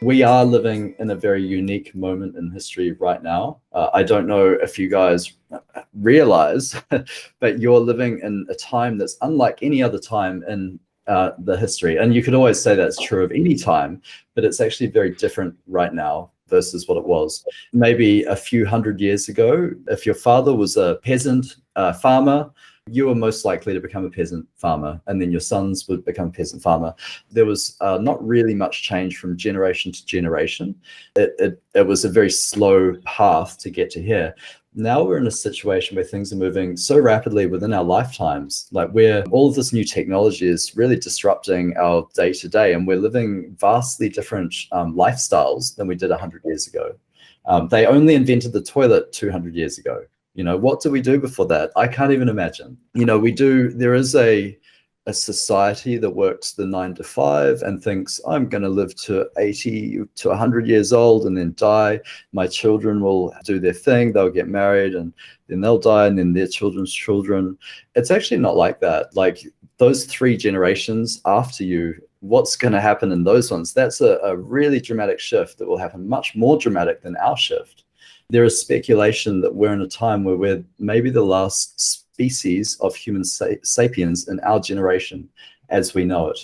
We are living in a very unique moment in history right now. I don't know if you guys realize, but you're living in a time that's unlike any other time in the history. And you could always say that's true of any time, but it's actually very different right now versus what it was. Maybe a few hundred years ago, if your father was a peasant farmer, you were most likely to become a peasant farmer, and then your sons would become a peasant farmer. There was not really much change from generation to generation. It was a very slow path to get to here. Now we're in a situation where things are moving so rapidly within our lifetimes, like where all of this new technology is really disrupting our day-to-day, and we're living vastly different lifestyles than we did 100 years ago. They only invented the toilet 200 years ago. You know, what do we do before that? I can't even imagine. You know, there is a society that works the 9 to 5 and thinks, I'm going to live to 80 to 100 years old and then die. My children will do their thing. They'll get married and then they'll die, and then their children's children. It's actually not like that. Like those 3 generations after you, what's going to happen in those ones? That's a really dramatic shift that will happen, much more dramatic than our shift. There is speculation that we're in a time where we're maybe the last species of human sapiens in our generation as we know it.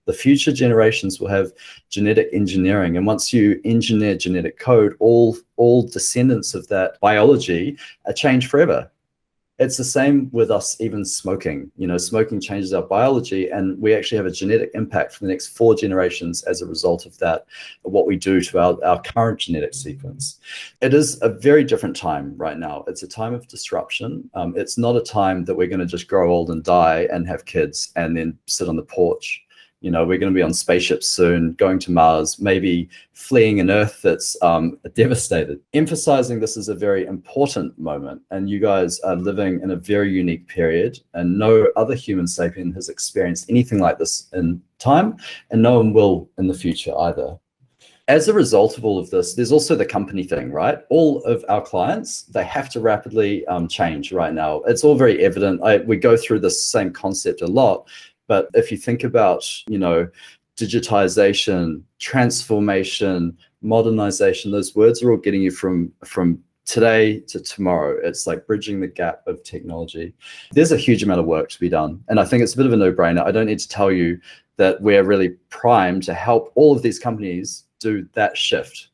The future generations will have genetic engineering, and once you engineer genetic code, all descendants of that biology are changed forever. It's the same with us even smoking. You know, smoking changes our biology, and we actually have a genetic impact for the next 4 generations as a result of that, what we do to our current genetic sequence. It is a very different time right now. It's a time of disruption. It's not a time that we're going to just grow old and die and have kids and then sit on the porch. You know, we're going to be on spaceships soon, going to Mars, maybe fleeing an Earth that's devastated. Emphasizing this is a very important moment, and you guys are living in a very unique period, and no other human sapien has experienced anything like this in time, and no one will in the future either. As a result of all of this, there's also the company thing, right? All of our clients, they have to rapidly change right now. It's all very evident. We go through this same concept a lot. But if you think about, you know, digitization, transformation, modernization, those words are all getting you from today to tomorrow. It's like bridging the gap of technology. There's a huge amount of work to be done. And I think it's a bit of a no-brainer. I don't need to tell you that we're really primed to help all of these companies do that shift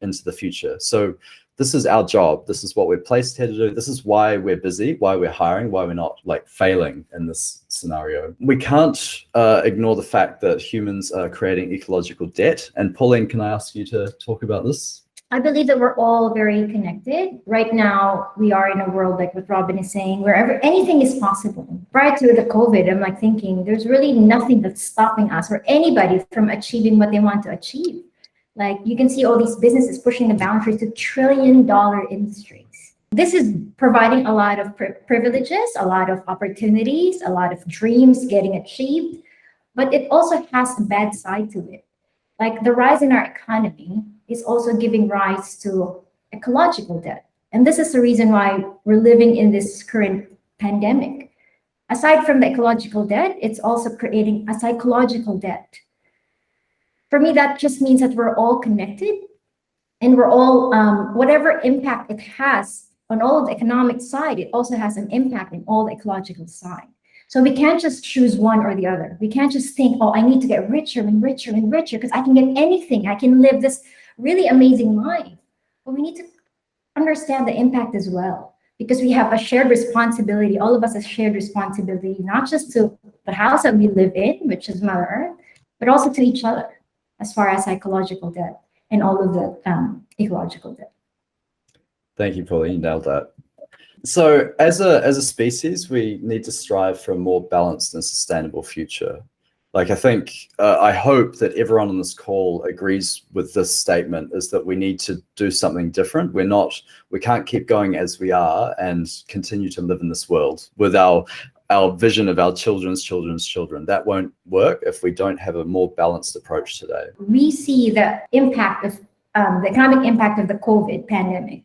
into the future. So this is our job. This is what we're placed here to do. This is why we're busy, why we're hiring, why we're not like failing in this scenario. We can't ignore the fact that humans are creating ecological debt. And Pauline, can I ask you to talk about this? I believe that we're all very connected. Right now, we are in a world, like what Robin is saying, wherever anything is possible. Prior to the COVID, I'm like thinking there's really nothing that's stopping us or anybody from achieving what they want to achieve. Like you can see all these businesses pushing the boundaries to trillion-dollar industries. This is providing a lot of privileges, a lot of opportunities, a lot of dreams getting achieved, but it also has a bad side to it. Like the rise in our economy is also giving rise to ecological debt. And this is the reason why we're living in this current pandemic. Aside from the ecological debt, it's also creating a psychological debt. For me, that just means that we're all connected and we're all, whatever impact it has on all of the economic side, it also has an impact in all the ecological side. So we can't just choose one or the other. We can't just think, oh, I need to get richer and richer and richer because I can get anything. I can live this really amazing life. But we need to understand the impact as well, because we have a shared responsibility. All of us have shared responsibility, not just to the house that we live in, which is Mother Earth, but also to each other, as far as psychological debt and all of the ecological debt. Thank you, Pauline. You nailed that. So as a species, we need to strive for a more balanced and sustainable future. Like I hope that everyone on this call agrees with this statement, is that we need to do something different. We can't keep going as we are and continue to live in this world with our vision of our children's children. That won't work if we don't have a more balanced approach today. We see the impact of the economic impact of the COVID pandemic.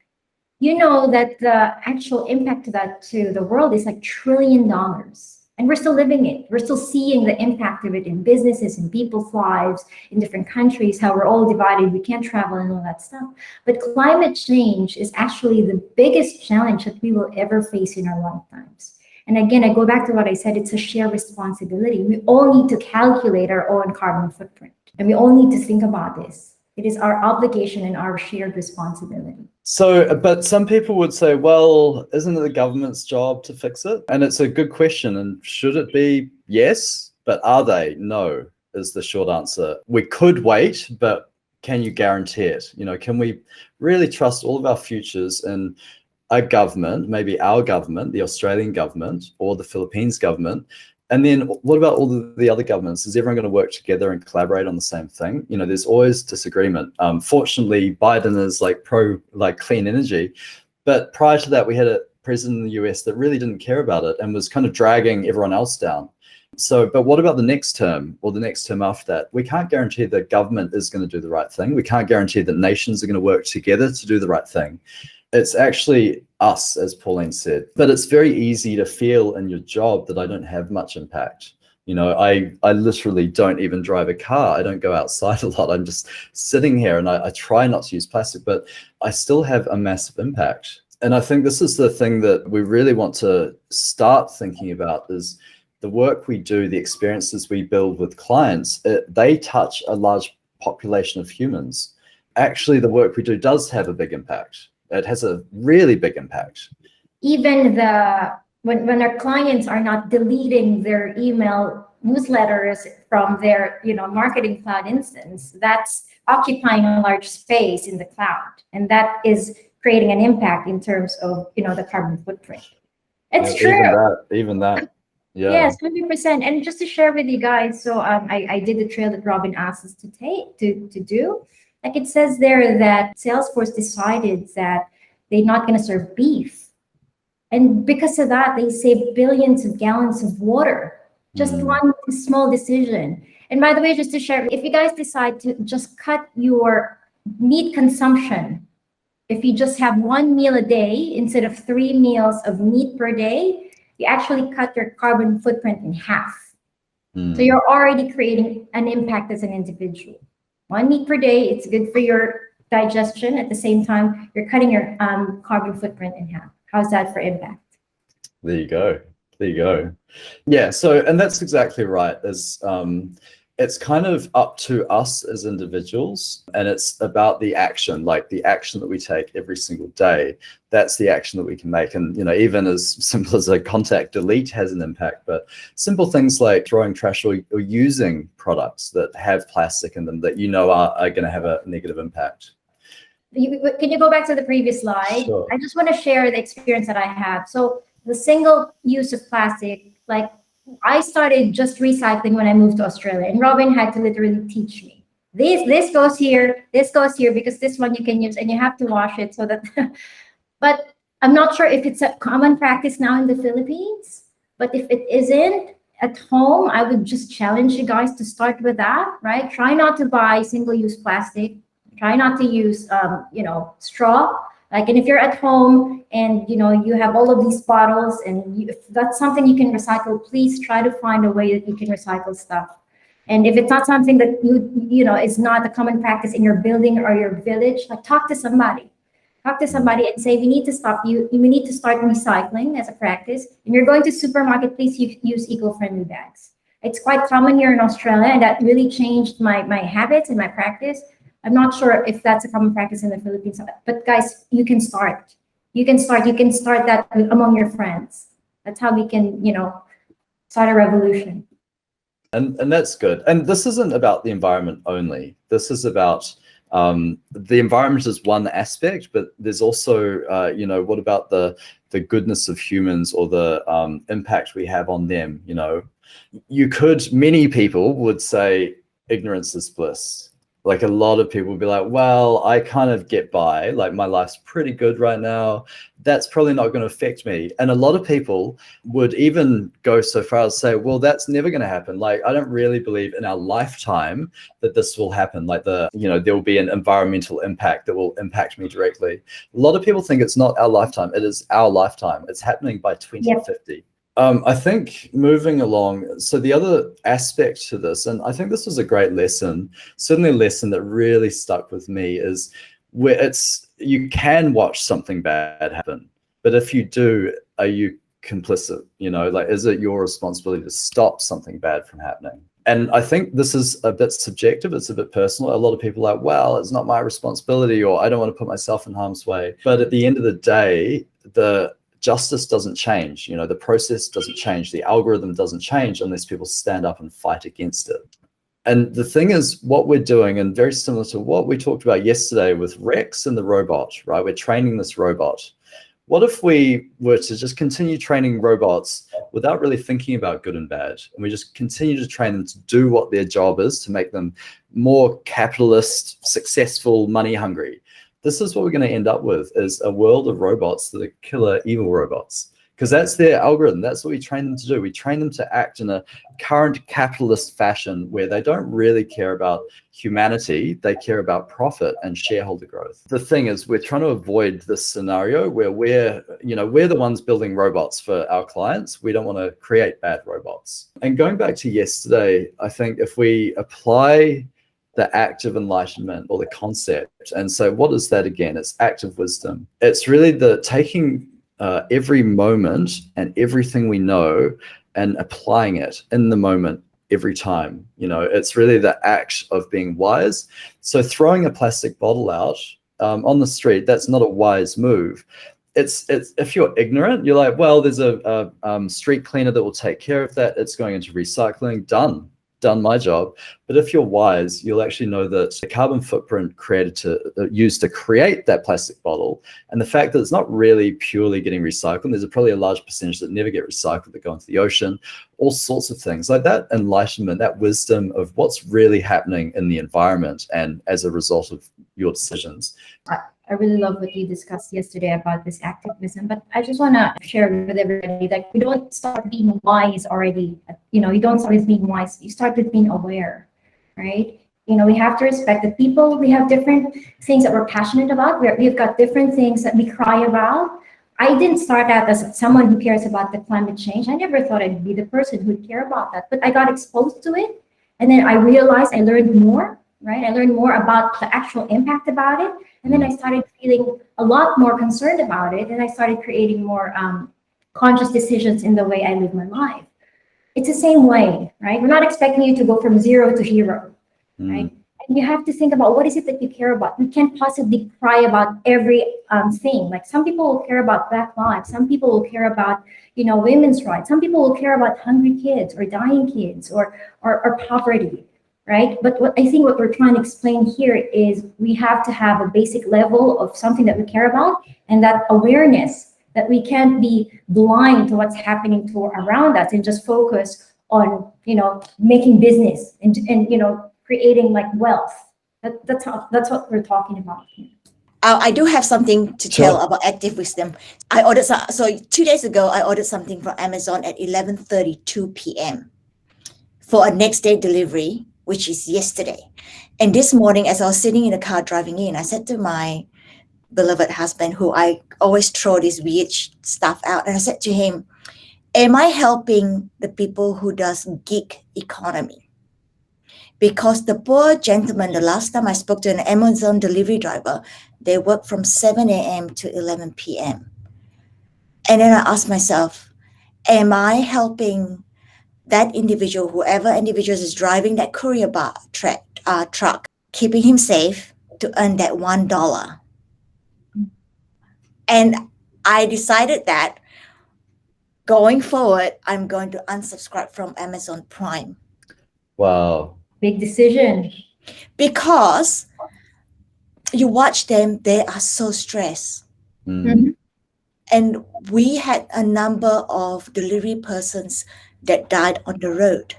You know that the actual impact to the world is like $1 trillion. And we're still living it. We're still seeing the impact of it in businesses, in people's lives, in different countries, how we're all divided, we can't travel and all that stuff. But climate change is actually the biggest challenge that we will ever face in our lifetimes. And again, I go back to what I said, it's a shared responsibility. We all need to calculate our own carbon footprint. And we all need to think about this. It is our obligation and our shared responsibility. So, but some people would say, well, isn't it the government's job to fix it? And it's a good question. And should it be? Yes, but are they? No, is the short answer. We could wait, but can you guarantee it? You know, can we really trust all of our futures in a government, maybe our government, the Australian government or the Philippines government? And then what about all the other governments? Is everyone going to work together and collaborate on the same thing? You know, there's always disagreement. Fortunately, Biden is like pro clean energy. But prior to that, we had a president in the US that really didn't care about it and was kind of dragging everyone else down. So, but what about the next term or the next term after that? We can't guarantee that government is going to do the right thing. We can't guarantee that nations are going to work together to do the right thing. It's actually us, as Pauline said, but it's very easy to feel in your job that I don't have much impact. You know, I literally don't even drive a car. I don't go outside a lot. I'm just sitting here and I try not to use plastic, but I still have a massive impact. And I think this is the thing that we really want to start thinking about is the work we do, the experiences we build with clients, they touch a large population of humans. Actually, the work we do does have a big impact. It has a really big impact. Even when our clients are not deleting their email newsletters from their marketing cloud instance, that's occupying a large space in the cloud, and that is creating an impact in terms of the carbon footprint. It's true. Even that. Yeah. Yes, 100%. And just to share with you guys, so I did the trail that Robin asked us to do. Like it says there that Salesforce decided that they're not going to serve beef. And because of that, they saved billions of gallons of water. Just one small decision. And by the way, just to share, if you guys decide to just cut your meat consumption, if you just have one meal a day instead of 3 meals of meat per day, you actually cut your carbon footprint in half. So you're already creating an impact as an individual. 1 meat per day, it's good for your digestion. At the same time, you're cutting your carbon footprint in half. How's that for impact? There you go. There you go. Yeah. So, and that's exactly right. It's kind of up to us as individuals, and it's about the action, like the action that we take every single day. That's the action that we can make. And, even as simple as a contact delete has an impact, but simple things like throwing trash or using products that have plastic in them that are going to have a negative impact. Can you go back to the previous slide? Sure. I just want to share the experience that I have. So the single use of plastic, like I started just recycling when I moved to Australia, and Robin had to literally teach me. This goes here, because this one you can use, and you have to wash it so that. But I'm not sure if it's a common practice now in the Philippines. But if it isn't, at home, I would just challenge you guys to start with that, right? Try not to buy single-use plastic. Try not to use, straw. And if you're at home and you have all of these bottles, and if that's something you can recycle, please try to find a way that you can recycle stuff. And if it's not something that is not a common practice in your building or your village, talk to somebody. Talk to somebody and say, we need to stop you. We need to start recycling as a practice. And you're going to supermarket, please use eco-friendly bags. It's quite common here in Australia, and that really changed my habits and my practice. I'm not sure if that's a common practice in the Philippines, but guys, you can start. You can start that among your friends. That's how we can, start a revolution. And that's good. And this isn't about the environment only. This is about the environment is one aspect, but there's also, what about the goodness of humans or the impact we have on them? Many people would say ignorance is bliss. Like a lot of people would be like, well, I kind of get by, like my life's pretty good right now. That's probably not going to affect me. And a lot of people would even go so far as say, well, that's never going to happen. Like, I don't really believe in our lifetime that this will happen. Like there will be an environmental impact that will impact me directly. A lot of people think it's not our lifetime. It is our lifetime. It's happening by 2050. I think moving along, so the other aspect to this, and I think this was a great lesson, certainly a lesson that really stuck with me, is where you can watch something bad happen, but if you do, are you complicit? Like, is it your responsibility to stop something bad from happening? And I think this is a bit subjective, it's a bit personal. A lot of people are like, well, it's not my responsibility, or I don't want to put myself in harm's way. But at the end of the day, the justice doesn't change, the process doesn't change, the algorithm doesn't change unless people stand up and fight against it. And the thing is, what we're doing, and very similar to what we talked about yesterday with Rex and the robot, right? We're training this robot. What if we were to just continue training robots without really thinking about good and bad, and we just continue to train them to do what their job is, to make them more capitalist, successful, money hungry? This is what we're going to end up with, is a world of robots that are killer evil robots, because that's their algorithm. That's what we train them to do. We train them to act in a current capitalist fashion where they don't really care about humanity. They care about profit and shareholder growth. The thing is, we're trying to avoid this scenario where we're the ones building robots for our clients. We don't want to create bad robots. And going back to yesterday, I think if we apply the act of enlightenment, or the concept, and so what is that again? It's active wisdom. It's really the taking every moment and everything we know and applying it in the moment every time. It's really the act of being wise. So throwing a plastic bottle out on the street, that's not a wise move. It's if you're ignorant, you're like, well, there's a street cleaner that will take care of that. It's going into recycling. Done my job. But if you're wise, you'll actually know that the carbon footprint used to create that plastic bottle, and the fact that it's not really purely getting recycled, there's probably a large percentage that never get recycled, that go into the ocean, all sorts of things like that. Enlightenment, that wisdom of what's really happening in the environment, and as a result of your decisions. I really love what you discussed yesterday about this activism, but I just want to share with everybody that we don't start being wise already. You don't start with being wise. You start with being aware, right? We have to respect the people. We have different things that we're passionate about. We've got different things that we cry about. I didn't start out as someone who cares about the climate change. I never thought I'd be the person who'd care about that, but I got exposed to it. And then I realized I learned more, right? I learned more about the actual impact about it. And then I started feeling a lot more concerned about it. And I started creating more conscious decisions in the way I live my life. It's the same way, right? We're not expecting you to go from zero to hero, right? And you have to think about, what is it that you care about? You can't possibly cry about every thing. Like, some people will care about Black lives. Some people will care about, women's rights. Some people will care about hungry kids or dying kids or poverty. Right? But what we're trying to explain here is we have to have a basic level of something that we care about, and that awareness that we can't be blind to what's happening around us and just focus on, making business and creating like wealth. That's what we're talking about here. I do have something to tell about active wisdom. I ordered 2 days ago, I ordered something from Amazon at 11:32 p.m. for a next day delivery, which is yesterday. And this morning, as I was sitting in the car driving in, I said to my beloved husband, who I always throw this weird stuff out, and I said to him, am I helping the people who does gig economy? Because the poor gentleman, the last time I spoke to an Amazon delivery driver, they work from 7 a.m. to 11 p.m. And then I asked myself, am I helping that individual, whoever individual is driving that courier truck, keeping him safe to earn that $1? And I decided that going forward, I'm going to unsubscribe from Amazon Prime. Wow. Big decision. Because you watch them, they are so stressed. Mm-hmm. And we had a number of delivery persons that died on the road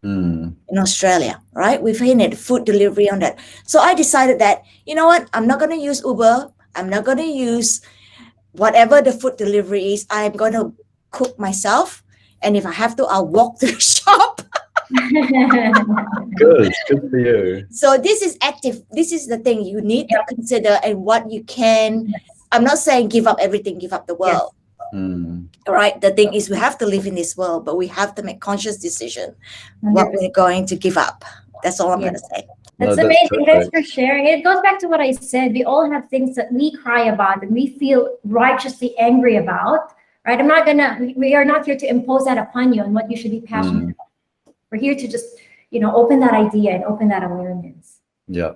in Australia, right? We've had food delivery on that. So I decided that, you know what? I'm not going to use Uber. I'm not going to use whatever the food delivery is. I'm going to cook myself. And if I have to, I'll walk to the shop. Good for you. So this is active. This is the thing you need to consider, and what you can. I'm not saying give up everything, give up the world. Right? The thing is, we have to live in this world, but we have to make conscious decision what 100%. we're going to give up. That's all I'm Yeah. going to say. That's No, amazing. Thanks perfect. for sharing. It goes back to what I said. We all have things that we cry about and we feel righteously angry about, right? We are not here to impose that upon you and what you should be passionate about. We're here to just, open that idea and open that awareness. Yeah.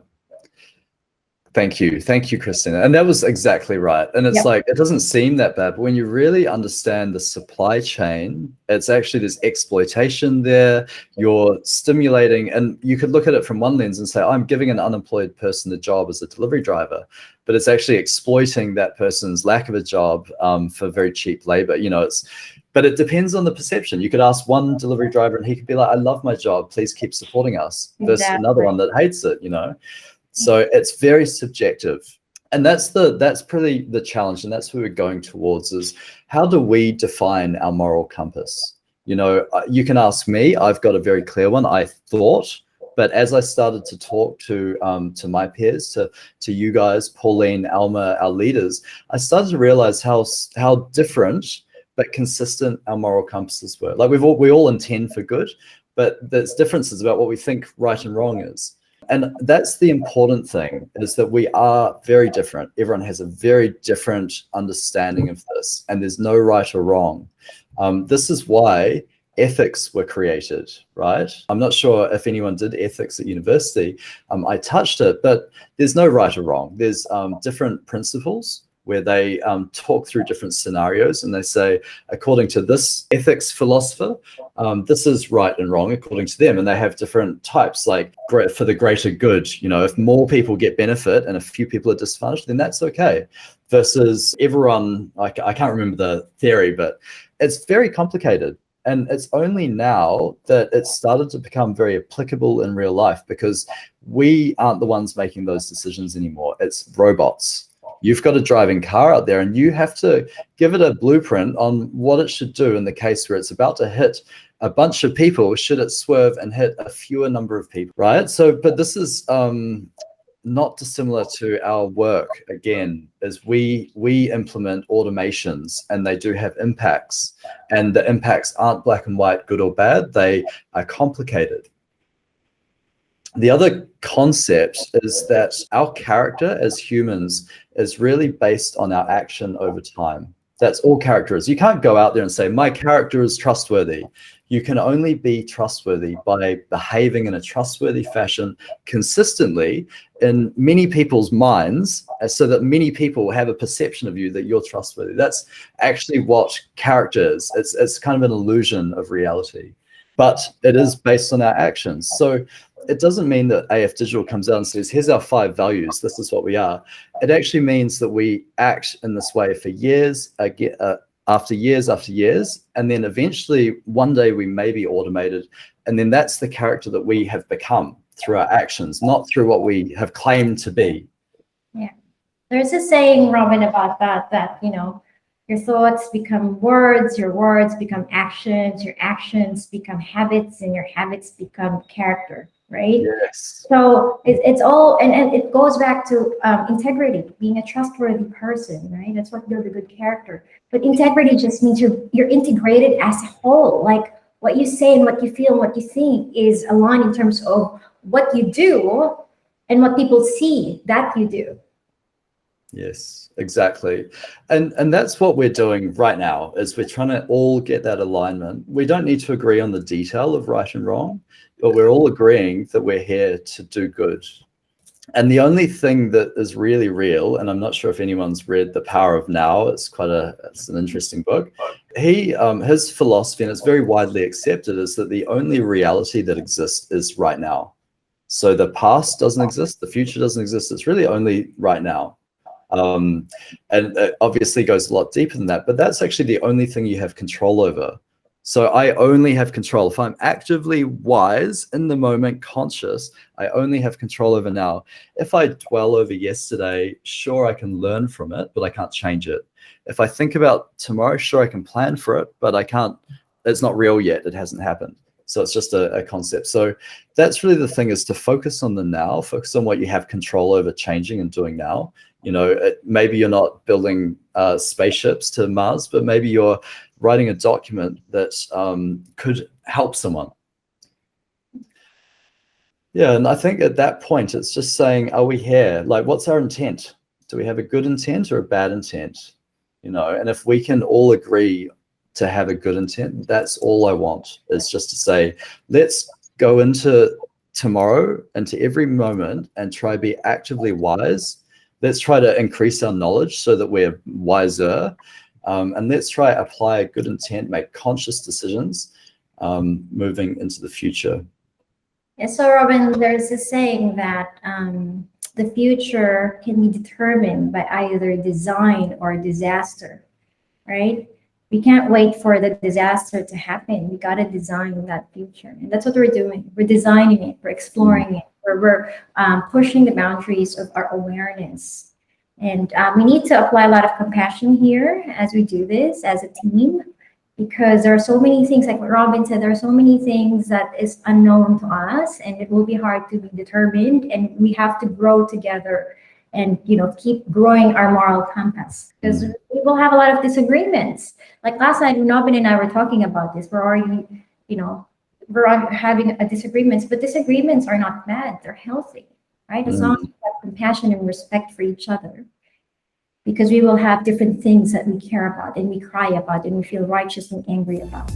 Thank you, Christina. And that was exactly right. And it's like, it doesn't seem that bad, but when you really understand the supply chain, it's actually this exploitation there. You're stimulating, and you could look at it from one lens and say, I'm giving an unemployed person a job as a delivery driver, but it's actually exploiting that person's lack of a job for very cheap labor. But it depends on the perception. You could ask one delivery driver and he could be like, I love my job, please keep supporting us, versus another one that hates it, So it's very subjective. And that's pretty the challenge. And that's what we're going towards, is how do we define our moral compass? You can ask me, I've got a very clear one, I thought. But as I started to talk to my peers, to you guys, Pauline, Alma, our leaders, I started to realize how different but consistent our moral compasses were. Like we all intend for good, but there's differences about what we think right and wrong is. And that's the important thing, is that we are very different. Everyone has a very different understanding of this, and there's no right or wrong. This is why ethics were created, right? I'm not sure if anyone did ethics at university. I touched it, but there's no right or wrong. There's different principles where they talk through different scenarios, and they say, according to this ethics philosopher, this is right and wrong according to them. And they have different types, like for the greater good. If more people get benefit and a few people are disadvantaged, then that's okay. Versus everyone, I can't remember the theory, but it's very complicated. And it's only now that it's started to become very applicable in real life, because we aren't the ones making those decisions anymore. It's robots. You've got a driving car out there, and you have to give it a blueprint on what it should do in the case where it's about to hit a bunch of people. Should it swerve and hit a fewer number of people, right? So, but this is not dissimilar to our work. Again, is we implement automations, and they do have impacts, and the impacts aren't black and white, good or bad. They are complicated. The other concept is that our character as humans is really based on our action over time. That's all character is. You can't go out there and say, my character is trustworthy. You can only be trustworthy by behaving in a trustworthy fashion consistently in many people's minds, so that many people have a perception of you that you're trustworthy. That's actually what character is. It's kind of an illusion of reality, but it is based on our actions. So it doesn't mean that AFDigital comes out and says, here's our 5 values, this is what we are. It actually means that we act in this way for years, after years after years, and then eventually one day we may be automated, and then that's the character that we have become through our actions, not through what we have claimed to be. Yeah. There's a saying, Robin, about that your thoughts become words, your words become actions, your actions become habits, and your habits become character. Right? Yes. So it's all, and it goes back to integrity, being a trustworthy person, right? That's what builds a good character. But integrity just means you're integrated as a whole. Like what you say and what you feel and what you think is aligned in terms of what you do and what people see that you do. Yes, exactly. And that's what we're doing right now, is we're trying to all get that alignment. We don't need to agree on the detail of right and wrong, but we're all agreeing that we're here to do good. And the only thing that is really real, and I'm not sure if anyone's read The Power of Now, it's an interesting book. His philosophy, and it's very widely accepted, is that the only reality that exists is right now. So the past doesn't exist, the future doesn't exist, it's really only right now. And it obviously goes a lot deeper than that, but that's actually the only thing you have control over. So I only have control. If I'm actively wise, in the moment, conscious, I only have control over now. If I dwell over yesterday, sure, I can learn from it, but I can't change it. If I think about tomorrow, sure, I can plan for it, but I can't, it's not real yet. It hasn't happened. So it's just a concept. So that's really the thing, is to focus on the now, focus on what you have control over changing and doing now. You know, maybe you're not building spaceships to Mars, but maybe you're writing a document that could help someone. Yeah, and I think at that point, it's just saying, are we here? Like, what's our intent? Do we have a good intent or a bad intent? You know, and if we can all agree to have a good intent, that's all I want, is just to say, let's go into tomorrow, into every moment, and try to be actively wise. Let's try to increase our knowledge so that we're wiser. And let's try to apply a good intent, make conscious decisions moving into the future. Yeah, so Robin, there's a saying that the future can be determined by either design or disaster, right? We can't wait for the disaster to happen. We got to design that future. And that's what we're doing. We're designing it, we're exploring it, we're pushing the boundaries of our awareness. And we need to apply a lot of compassion here as we do this as a team, because there are so many things, like what Robin said, there are so many things that is unknown to us, and it will be hard to be determined, and we have to grow together and, you know, keep growing our moral compass, because we will have a lot of disagreements. Like last night, when Robin and I were talking about this, we're already, you know, we're having a disagreements, but disagreements are not bad, they're healthy, right? As long as we have compassion and respect for each other. Because we will have different things that we care about and we cry about and we feel righteous and angry about.